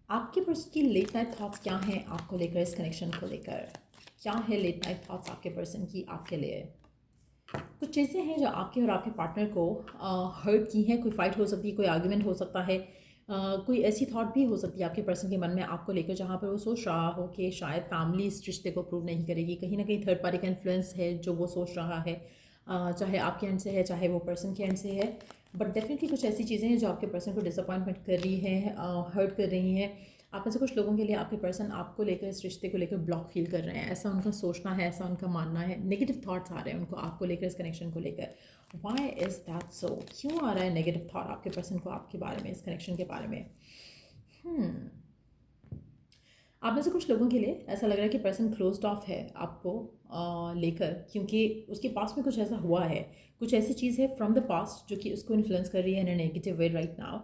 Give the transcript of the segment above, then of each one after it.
आपके पर्सन की late night thoughts क्या हैं आपको लेकर, इस कनेक्शन को लेकर? क्या है लेट नाइट थॉट्स आपके पर्सन की आपके लिए? कुछ चीज़ें हैं जो आपके और आपके पार्टनर को हर्ट की हैं। कोई फाइट हो सकती है, कोई आर्ग्यूमेंट हो सकता है, कोई ऐसी थॉट भी हो सकती है आपके पर्सन के मन में आपको लेकर जहाँ पर वो सोच रहा हो कि शायद फैमिली इस रिश्ते को अप्रूव नहीं करेगी। कहीं ना कहीं थर्ड पार्टी का इन्फ्लुएंस है जो वो सोच रहा है, चाहे आपके एंड से है चाहे वो पर्सन के एंड से है। बट डेफिनेटली कुछ ऐसी चीज़ें हैं जो आपके पर्सन को डिसअपॉइंटमेंट कर रही हैं, हर्ट कर रही हैं। आप में से कुछ लोगों के लिए आपके पर्सन आपको लेकर, इस रिश्ते को लेकर ब्लॉक फील कर रहे हैं, ऐसा उनका सोचना है, ऐसा उनका मानना है। नेगेटिव थॉट्स आ रहे हैं उनको आपको लेकर, इस कनेक्शन को लेकर। Why is that so? क्यों आ रहा है नेगेटिव थॉट आपके पर्सन को आपके बारे में, इस कनेक्शन के बारे में? आप में से कुछ लोगों के लिए ऐसा लग रहा है कि पर्सन क्लोज्ड ऑफ है आपको लेकर, क्योंकि उसके पास में कुछ ऐसा हुआ है, कुछ ऐसी चीज़ है फ्रॉम द पास्ट जो कि उसको इन्फ्लुएंस कर रही है in a negative way right now.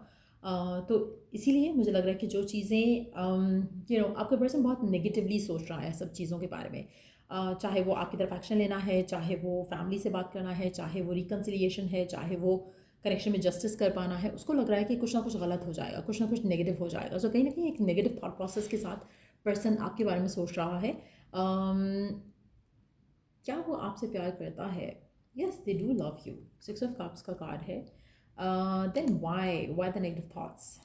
तो इसीलिए मुझे लग रहा है कि जो चीज़ें आपका पर्सन बहुत नेगेटिवली सोच रहा है सब चीज़ों के बारे में। चाहे वो आपकी तरफ एक्शन लेना है, चाहे वो फैमिली से बात करना है, चाहे वो रिकन्सिलिएशन है, चाहे वो कनेक्शन में जस्टिस कर पाना है, उसको लग रहा है कि कुछ ना कुछ गलत हो जाएगा, कुछ ना कुछ नेगेटिव हो जाएगा। सो कहीं ना कहीं एक नेगेटिव थॉट प्रोसेस के साथ पर्सन आपके बारे में सोच रहा है। क्या वो आपसे प्यार करता है? Yes, they do love you. Six of cups का कार्ड है। Then why the negative thoughts?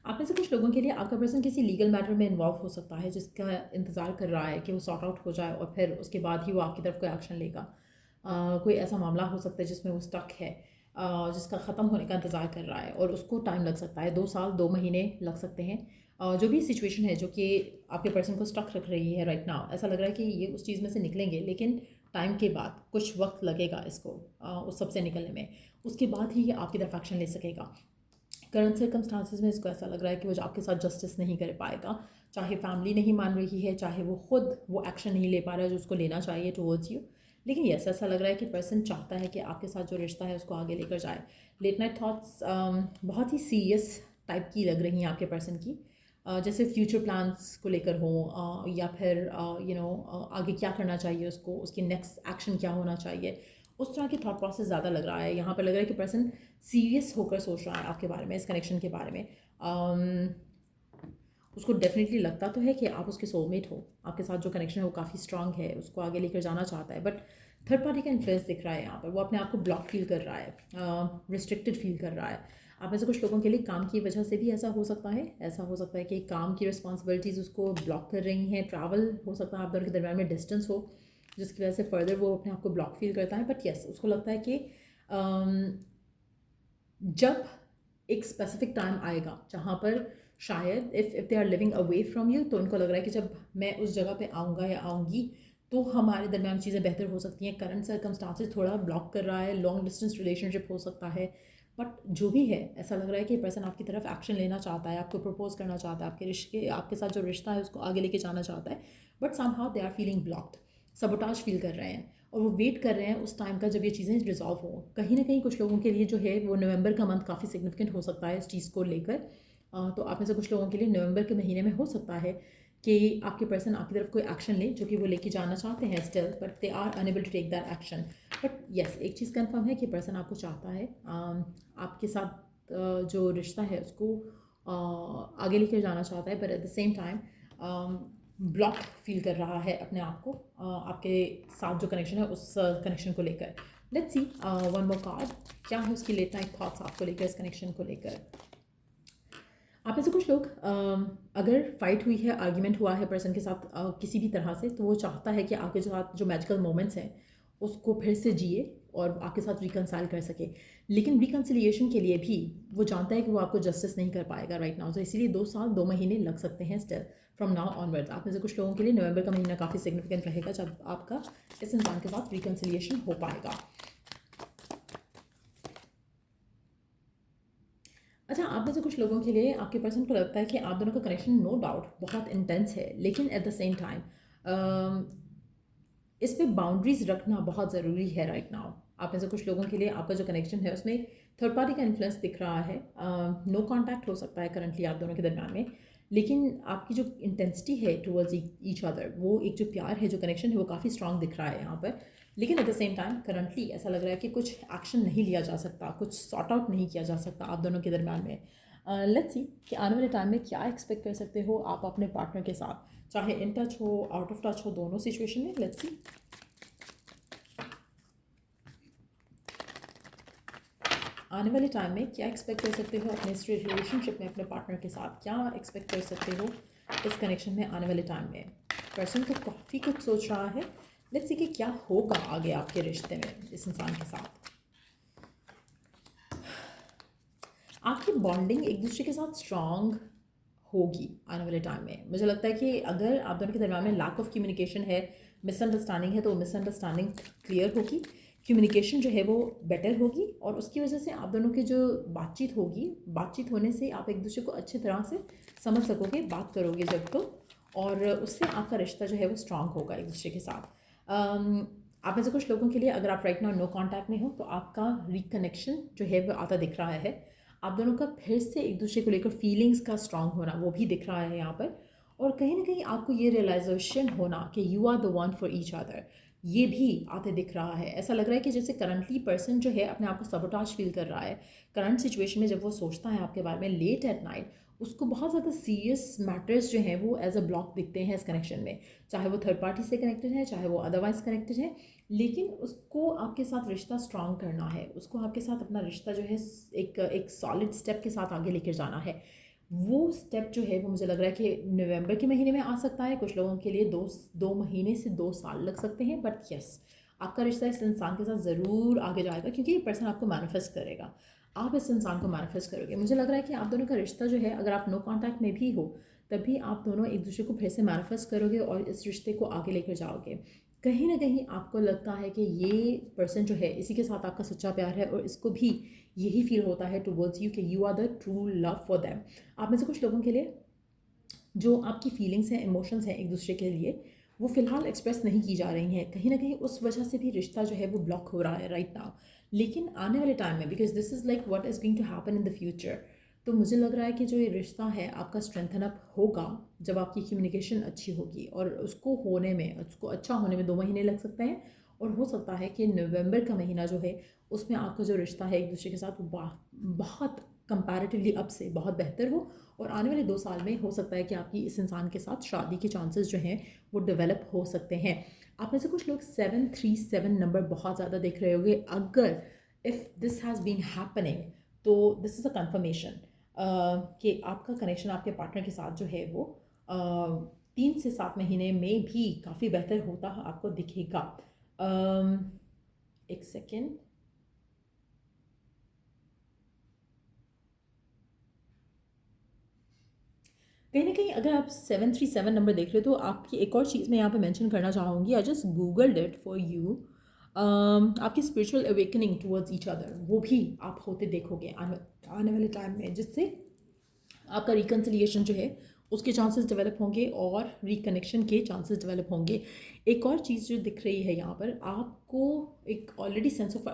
आप में से कुछ लोगों के लिए आपका पर्सन किसी लीगल मैटर में इन्वॉल्व हो सकता है, जिसका इंतज़ार कर रहा है कि वो सॉर्ट आउट हो जाए और फिर उसके बाद ही वो आपकी तरफ कोई एक्शन लेगा। कोई ऐसा मामला हो सकता है जिसमें वो स्टक है, जिसका ख़त्म होने का इंतज़ार कर रहा है और उसको टाइम लग सकता है, 2 साल 2 महीने लग सकते हैं। जो भी सिचुएशन है जो कि आपके पर्सन को स्टक रख रही है राइट नाउ, ऐसा लग रहा है कि ये उस चीज़ में से निकलेंगे, लेकिन टाइम के बाद कुछ वक्त लगेगा इसको उस सब से निकलने में। उसके बाद ही ये आपकी तरफ एक्शन ले सकेगा। करंट सर्कमस्टांसिस में इसको ऐसा लग रहा है कि वो आपके साथ जस्टिस नहीं कर पाएगा, चाहे फैमिली नहीं मान रही है, चाहे वो खुद वो एक्शन नहीं ले पा रहा है जो उसको लेना चाहिए टुवर्ड्स यू। लेकिन यस, ऐसा लग रहा है कि पर्सन चाहता है कि आपके साथ जो रिश्ता है उसको आगे लेकर जाए। लेट नाइट थॉट्स बहुत ही सीरियस टाइप की लग रही हैं आपके पर्सन की, जैसे फ्यूचर प्लान्स को लेकर हो, या फिर आगे क्या करना चाहिए उसको, उसकी नेक्स्ट एक्शन क्या होना चाहिए, उस तरह की थॉट प्रोसेस ज़्यादा लग रहा है। यहाँ पर लग रहा है कि पर्सन सीरियस होकर सोच रहा है आपके बारे में, इस कनेक्शन के बारे में। उसको डेफिनेटली लगता तो है कि आप उसके सोलमेट हो, आपके साथ जो कनेक्शन है वो काफ़ी स्ट्रांग है, उसको आगे लेकर जाना चाहता है। बट थर्ड पार्टी का इन्फ्लुएंस दिख रहा है यहाँ पर, वो अपने आप को ब्लॉक फील कर रहा है, रिस्ट्रिक्टेड फील कर रहा है। आप में से कुछ लोगों के लिए काम की वजह से भी ऐसा हो सकता है। ऐसा हो सकता है कि काम की रिस्पॉन्सिबिलिटीज़ उसको ब्लॉक कर रही हैं, ट्रैवल हो सकता है आप दोनों के दरम्यान में, डिस्टेंस हो जिसकी वजह से फर्दर वो अपने आप को ब्लॉक फील करता है। बट येस, उसको लगता है कि जब एक स्पेसिफिक टाइम आएगा जहाँ पर शायद if they are living away from you, तो उनको लग रहा है कि जब मैं उस जगह पे आऊँगा या आऊँगी तो हमारे दरमियान चीज़ें बेहतर हो सकती हैं। करंट सर्कमस्टांसिस थोड़ा ब्लॉक कर रहा है, लॉन्ग डिस्टेंस रिलेशनशिप हो सकता है। बट जो भी है, ऐसा लग रहा है कि पर्सन आपकी तरफ एक्शन लेना चाहता है, आपको प्रपोज करना चाहता है, आपके साथ जो रिश्ता है उसको आगे लेके जाना चाहता है। But somehow they are feeling blocked, sabotage feel कर रहे हैं और वो वेट कर रहे हैं उस टाइम का जब ये चीज़ें रिजॉल्व हो। कहीं ना कहीं कुछ लोगों के लिए जो है वो नवंबर का मंथ काफ़ी सिग्निफिकेंट हो सकता है इस चीज़ को लेकर। तो आप में से कुछ लोगों के लिए नवंबर के महीने में हो सकता है कि आपके पर्सन आपकी तरफ कोई एक्शन ले जो कि वो लेके जाना चाहते हैं still, but they are unable to take that action. But yes, एक चीज़ कन्फर्म है कि पर्सन आपको चाहता है, आपके साथ जो रिश्ता है उसको आगे लेकर जाना चाहता है, but at the same time block feel कर रहा है अपने आप को आपके साथ जो कनेक्शन है उस कनेक्शन को लेकर। Let's see one more card, क्या है उसकी लेट नाइट थॉट्स आपको लेकर, इस कनेक्शन को लेकर? आप में से कुछ लोग अगर फाइट हुई है, आर्ग्यूमेंट हुआ है पर्सन के साथ किसी भी तरह से, तो वो चाहता है कि आपके साथ जो मैजिकल मोमेंट्स हैं उसको फिर से जिए और आपके साथ रिकनसाइल कर सके। लेकिन रिकन्सिलिएशन के लिए भी वो जानता है कि वो आपको जस्टिस नहीं कर पाएगा राइट नाउ, तो इसीलिए 2 साल 2 महीने लग सकते हैं स्टिल फ्रॉम नाउ ऑनवर्ड्स। आप में से कुछ लोगों के लिए नवंबर का महीना काफ़ी सिग्निफिकेंट रहेगा जब आपका इस इंसान के साथ रिकन्सिलिएशन हो पाएगा। अच्छा, आप में से कुछ लोगों के लिए आपके पर्सन को लगता है कि आप दोनों का कनेक्शन नो डाउट बहुत इंटेंस है, लेकिन एट द सेम टाइम इस पे बाउंड्रीज रखना बहुत ज़रूरी है राइट नाउ। आप में से कुछ लोगों के लिए आपका जो कनेक्शन है उसमें थर्ड पार्टी का इन्फ्लुएंस दिख रहा है। नो कांटेक्ट हो सकता है करंटली आप दोनों के दरम्यान में, लेकिन आपकी जो इंटेंसिटी है टुवर्ड्स ईच अदर, वो एक जो प्यार है, जो कनेक्शन है, वो काफ़ी स्ट्रांग दिख रहा है यहाँ पर। लेकिन at the same time currently ऐसा लग रहा है कि कुछ एक्शन नहीं लिया जा सकता, कुछ सॉर्ट आउट नहीं किया जा सकता आप दोनों के दरम्यान में। लेट्स सी कि आने वाले टाइम में क्या एक्सपेक्ट कर सकते हो आप अपने पार्टनर के साथ, चाहे इन टच हो, आउट ऑफ टच हो, दोनों सिचुएशन में। लेट्स सी आने वाले टाइम में क्या एक्सपेक्ट कर सकते हो अपने इस रिलेशनशिप में अपने पार्टनर के साथ, क्या एक्सपेक्ट कर सकते हो इस कनेक्शन में आने वाले टाइम में। पर्सन तो काफ़ी कुछ सोच रहा है। लेट्स सी कि क्या होगा आगे आपके रिश्ते में इस इंसान के साथ। आपकी बॉन्डिंग एक दूसरे के साथ स्ट्रॉन्ग होगी आने वाले टाइम में। मुझे लगता है कि अगर आप दोनों के दरम्यान में लैक ऑफ कम्युनिकेशन है, मिसअंडरस्टैंडिंग है, तो मिसअंडरस्टैंडिंग क्लियर होगी, कम्युनिकेशन जो है वो बेटर होगी, और उसकी वजह से आप दोनों की जो बातचीत होगी, बातचीत होने से आप एक दूसरे को अच्छी तरह से समझ सकोगे, बात करोगे जब तो, और उससे आपका रिश्ता जो है वो स्ट्रांग होगा एक दूसरे के साथ। आप में से कुछ लोगों के लिए अगर आप राइट नाउ नो कांटेक्ट में हो तो आपका रिकनेक्शन जो है वो आता दिख रहा है। आप दोनों का फिर से एक दूसरे को लेकर फीलिंग्स का स्ट्रांग होना वो भी दिख रहा है यहाँ पर। और कहीं ना कहीं आपको ये रियलाइजेशन होना कि you are the one for each other, ये भी आते दिख रहा है। ऐसा लग रहा है कि जैसे करंटली पर्सन जो है अपने आप को सबोटाज फील कर रहा है करंट सिचुएशन में। जब वो सोचता है आपके बारे में लेट एट नाइट, उसको बहुत ज़्यादा सीरियस मैटर्स जो हैं वो एज अ ब्लॉक दिखते हैं इस कनेक्शन में, चाहे वो थर्ड पार्टी से कनेक्टेड है, चाहे वो अदरवाइज कनेक्टेड है। लेकिन उसको आपके साथ रिश्ता स्ट्रांग करना है, उसको आपके साथ अपना रिश्ता जो है एक सॉलिड स्टेप के साथ आगे लेकर जाना है। वो स्टेप जो है वो मुझे लग रहा है कि नवंबर के महीने में आ सकता है। कुछ लोगों के लिए दो महीने से 2 साल लग सकते हैं, बट यस, आपका रिश्ता इस इंसान के साथ ज़रूर आगे जाएगा, क्योंकि ये पर्सन आपको मैनिफेस्ट करेगा, आप इस इंसान को मैनिफेस्ट करोगे। मुझे लग रहा है कि आप दोनों का रिश्ता जो है, अगर आप नो कांटेक्ट में भी हो तभी आप दोनों एक दूसरे को फिर से मैनिफेस्ट करोगे और इस रिश्ते को आगे लेकर जाओगे। कहीं ना कहीं आपको लगता है कि ये पर्सन जो है इसी के साथ आपका सच्चा प्यार है, और इसको भी यही फील होता है टुवर्ड्स यू कि you are the true love for them. आप में से कुछ लोगों के लिए जो आपकी फीलिंग्स हैं, इमोशंस हैं एक दूसरे के लिए, वो फ़िलहाल एक्सप्रेस नहीं की जा रही हैं। कहीं ना कहीं उस वजह से भी रिश्ता जो है वो ब्लॉक हो रहा है राइट नाउ। लेकिन आने वाले टाइम में, because this is like what is going to happen in the future, तो मुझे लग रहा है कि जो ये रिश्ता है आपका स्ट्रेंथन अप होगा जब आपकी कम्युनिकेशन अच्छी होगी, और उसको होने में, उसको अच्छा होने में 2 महीने लग सकते हैं। और हो सकता है कि नवंबर का महीना जो है उसमें आपका जो रिश्ता है एक दूसरे के साथ वो बहुत कंपैरेटिवली अब से बहुत बेहतर हो। और आने वाले 2 साल में हो सकता है कि आपकी इस इंसान के साथ शादी के चांसेस जो हैं वो डेवलप हो सकते हैं। आप में से कुछ लोग 737 नंबर बहुत ज़्यादा देख रहे होंगे। अगर if this has been happening तो दिस इज़ अ कन्फर्मेशन कि आपका कनेक्शन आपके पार्टनर के साथ जो है वो 3 से 7 महीने में भी काफ़ी बेहतर होता आपको दिखेगा। एक सेकेंड, कहीं ना कहीं अगर आप 737 नंबर देख रहे हो तो आपकी एक और चीज़ मैं यहाँ पे मेंशन करना चाहूँगी। I just googled it for you. आपकी spiritual awakening towards each other वो भी आप होते देखोगे आने वाले टाइम में, जिससे आपका रिकन्सिलिएशन जो है उसके चांसेस डेवलप होंगे और रिकनेक्शन के चांसेस डेवलप होंगे। एक और चीज़ जो दिख रही है यहाँ पर, आपको एक already sense of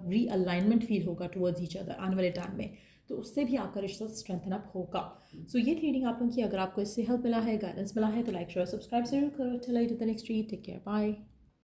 realignment feel होगा टुवर्ड्स ईच अदर आने वाले टाइम में, तो उससे भी आपका रिश्ता स्ट्रेंथन अप होगा। सो ये रीडिंग आप लोगों की, अगर आपको इससे हेल्प मिला है, गाइडेंस मिला है, तो लाइक शेयर सब्सक्राइब जरूर करो। Till I do the next read, take care, bye.